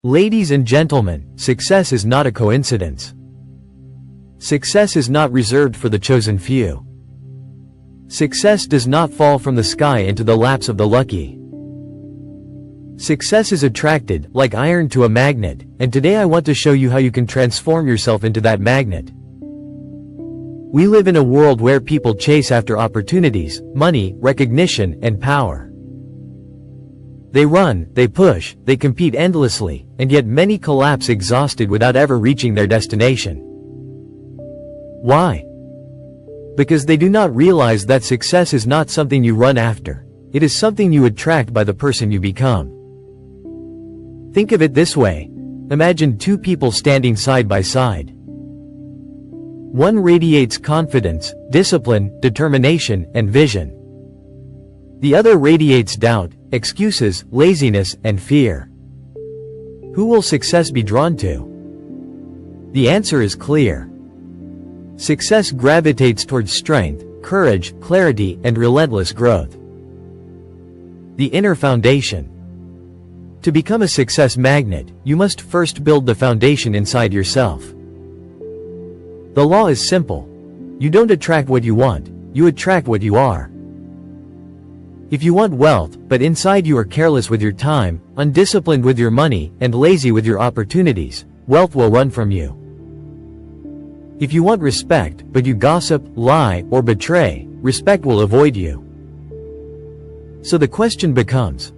Ladies and gentlemen, success is not a coincidence. Success is not reserved for the chosen few. Success does not fall from the sky into the laps of the lucky. Success is attracted, like iron to a magnet, and today I want to show you how you can transform yourself into that magnet. We live in a world where people chase after opportunities, money, recognition, and power. They run, they push, they compete endlessly, and yet many collapse exhausted without ever reaching their destination. Why? Because they do not realize that success is not something you run after. It is something you attract by the person you become. Think of it this way. Imagine two people standing side by side. One radiates confidence, discipline, determination, and vision. The other radiates doubt, excuses, laziness, and fear. Who will success be drawn to? The answer is clear. Success gravitates towards strength, courage, clarity, and relentless growth. The inner foundation. To become a success magnet, you must first build the foundation inside yourself. The law is simple. You don't attract what you want, you attract what you are. If you want wealth, but inside you are careless with your time, undisciplined with your money, and lazy with your opportunities, wealth will run from you. If you want respect, but you gossip, lie, or betray, respect will avoid you. So the question becomes,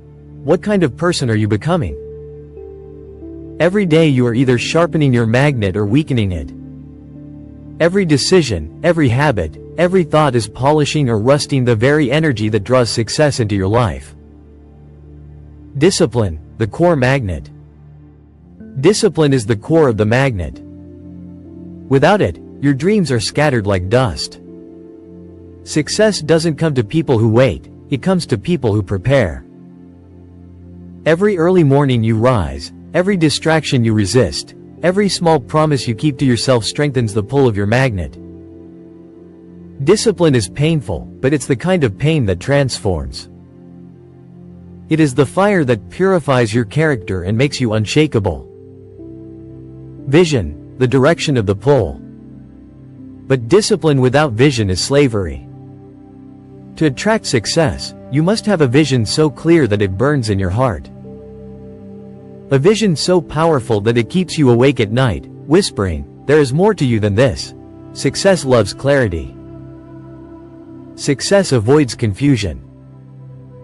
what kind of person are you becoming? Every day you are either sharpening your magnet or weakening it. Every decision, every habit, every thought is polishing or rusting the very energy that draws success into your life. Discipline, the core magnet. Discipline is the core of the magnet. Without it, your dreams are scattered like dust. Success doesn't come to people who wait, it comes to people who prepare. Every early morning you rise, every distraction you resist, every small promise you keep to yourself strengthens the pull of your magnet. Discipline is painful, but it's the kind of pain that transforms. It is the fire that purifies your character and makes you unshakable. Vision, the direction of the pull. But discipline without vision is slavery. To attract success, you must have a vision so clear that it burns in your heart. A vision so powerful that it keeps you awake at night, whispering, "There is more to you than this." Success loves clarity. Success avoids confusion.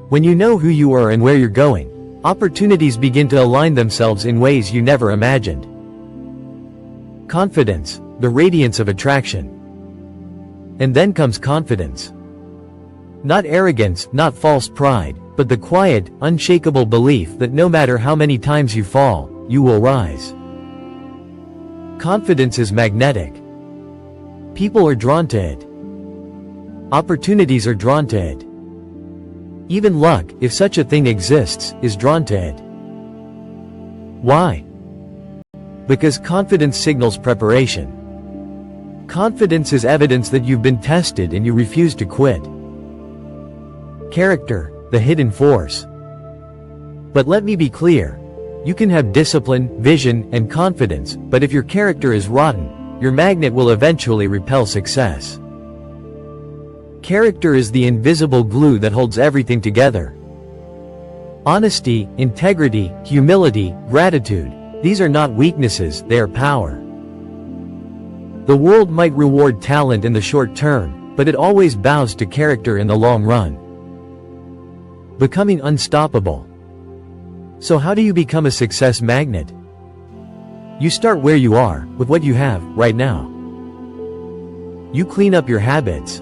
When you know who you are and where you're going, opportunities begin to align themselves in ways you never imagined. Confidence, the radiance of attraction. And then comes confidence. Not arrogance, not false pride, but the quiet, unshakable belief that no matter how many times you fall, you will rise. Confidence is magnetic. People are drawn to it. Opportunities are drawn to it. Even luck, if such a thing exists, is drawn to it. Why? Because confidence signals preparation. Confidence is evidence that you've been tested and you refuse to quit. Character, the hidden force. But let me be clear. You can have discipline, vision, and confidence, but if your character is rotten, your magnet will eventually repel success. Character is the invisible glue that holds everything together. Honesty, integrity, humility, gratitude. These are not weaknesses, they are power. The world might reward talent in the short term, but it always bows to character in the long run. Becoming unstoppable. So how do you become a success magnet? You start where you are, with what you have, right now. You clean up your habits.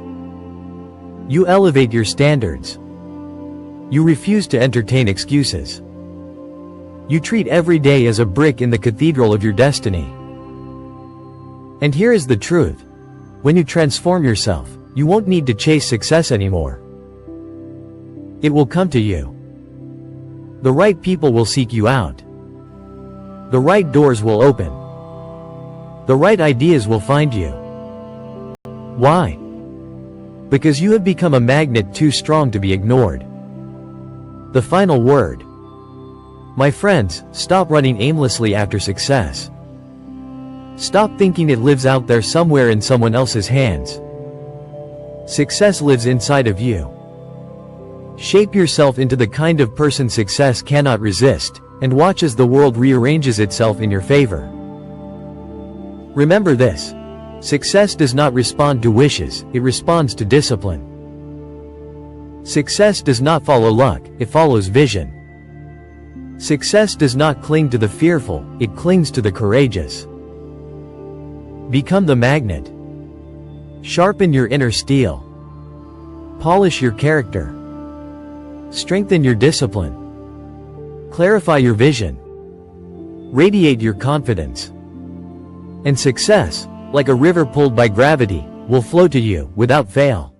You elevate your standards. You refuse to entertain excuses. You treat every day as a brick in the cathedral of your destiny. And here is the truth. When you transform yourself, you won't need to chase success anymore. It will come to you. The right people will seek you out. The right doors will open. The right ideas will find you. Why? Because you have become a magnet too strong to be ignored. The final word. My friends, stop running aimlessly after success. Stop thinking it lives out there somewhere in someone else's hands. Success lives inside of you. Shape yourself into the kind of person success cannot resist, and watch as the world rearranges itself in your favor. Remember this. Success does not respond to wishes, it responds to discipline. Success does not follow luck, it follows vision. Success does not cling to the fearful, it clings to the courageous. Become the magnet. Sharpen your inner steel. Polish your character. Strengthen your discipline. Clarify your vision. Radiate your confidence. And success, like a river pulled by gravity, will flow to you without fail.